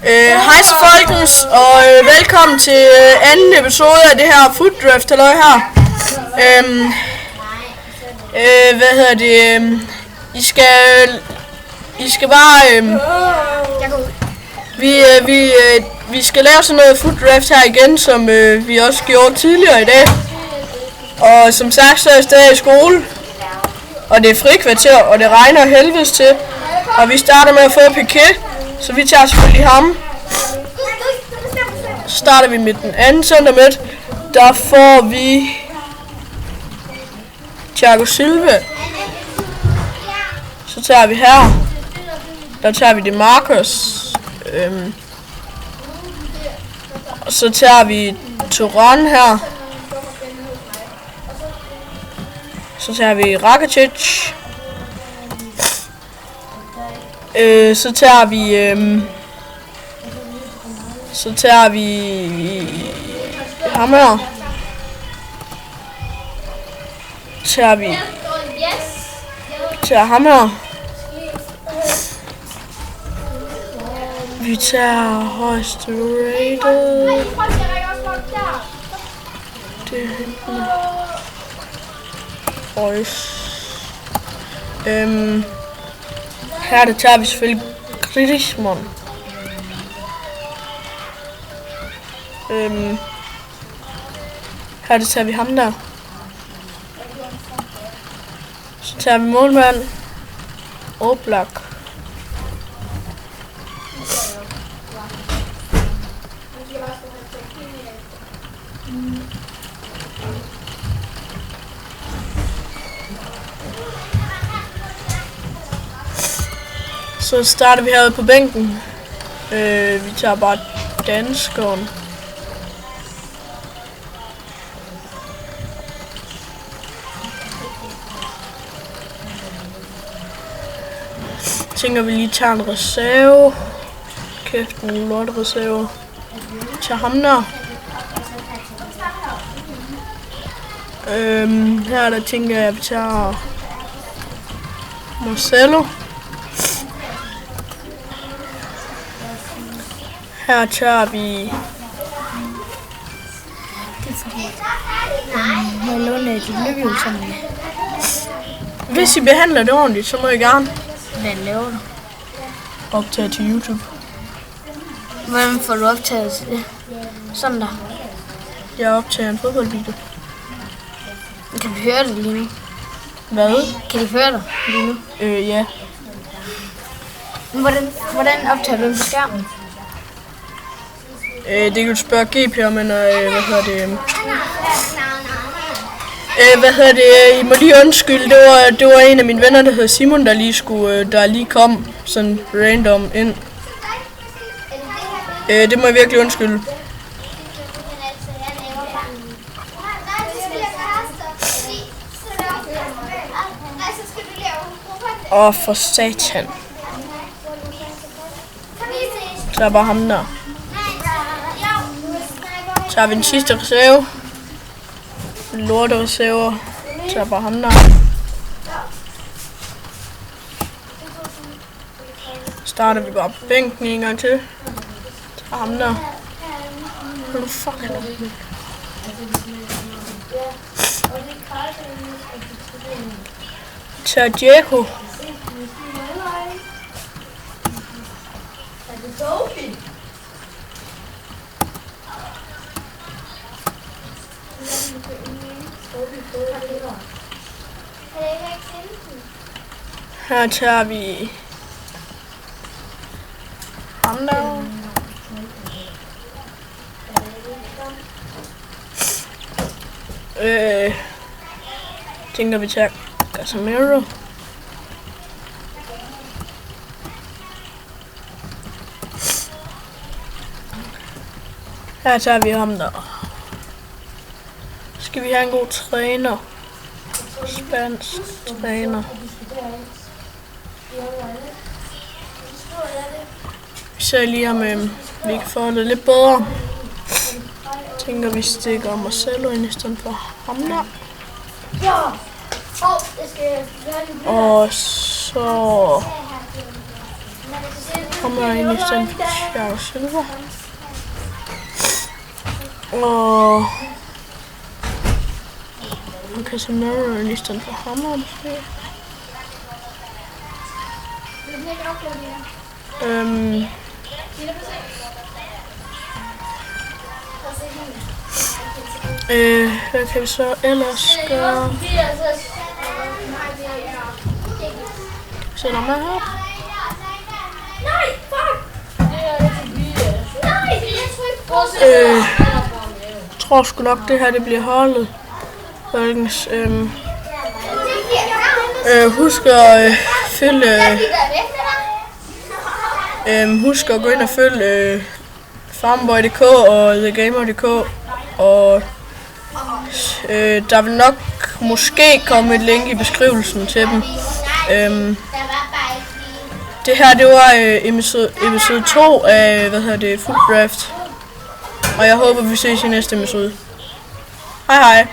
Hej så folkens, og velkommen til anden episode af det her Food Draft halløj her. I skal bare vi skal lave sådan noget Food Draft her igen, som vi også gjorde tidligere i dag. Og som sagt, så er jeg stadig i skole, og det er frikvarter, og det regner helvedes til. Og vi starter med at få Piqué, så vi tager selvfølgelig ham. Så starter vi med den anden center midt. Der får vi Thiago Silva. Så tager vi her. Der tager vi DeMarcus. Og så tager vi Turan her. Så tager vi Rakitic. Så tager vi ham her. Tager ham her. Vi tager højeste rated. Det her der tager vi selvfølgelig Griezmann. Her der tager vi ham der. Så tager vi målmand Oblak. Så starter vi herude på bænken. Vi tager bare danskeren. Tænker vi lige tager en reserve. Kæft, nogle lotte reserve. Vi tager ham der. Her der tænker jeg, at vi tager Marcelo. Her tager vi... Hvis I behandler det ordentligt, så må I gerne. Hvad laver du? Optage til YouTube. Hvordan får du optaget til det? Sådan der. Jeg optager en fodboldvideo. Kan vi høre det lige nu? Hvad? Kan de høre dig lige nu? Ja. Hvordan optager du den på skærmen? Det kan du spørge GP om, men I må lige undskylde, det var en af mine venner, der hedder Simon, der lige kom sådan random ind. Det må jeg virkelig undskylde. For satan. Så er bare ham der. Så har vi den sidste reserve. Lorte reserve. Så er bare ham der. Starter vi bare på bænken en gang til. Så ham der. Hold nu fucking op. Så Diego. Her tager vi ham der. Tænker vi tager Casemiro. Her tager vi ham der. Skal vi have en god træner. Spansk træner. Vi ser lige om vi kan få det lidt bedre. Tænker vi stikker Marcelo ind i stedet for ham der. Og så kommer jeg ind i stedet for Thiago Silva. Og Casemiro i stedet for Hammer måske. Hvad kan vi så ellers gøre? Sætter mig her. Tror sgu nok det her det bliver holdet. Folkens. Husk at følge. Husk at gå ind og følge Farmboy.dk og TheGamer.dk, og der vil nok måske komme et link i beskrivelsen til dem. Det her det var episode 2 af Foot Draft, og jeg håber vi ses i næste episode. Hej hej.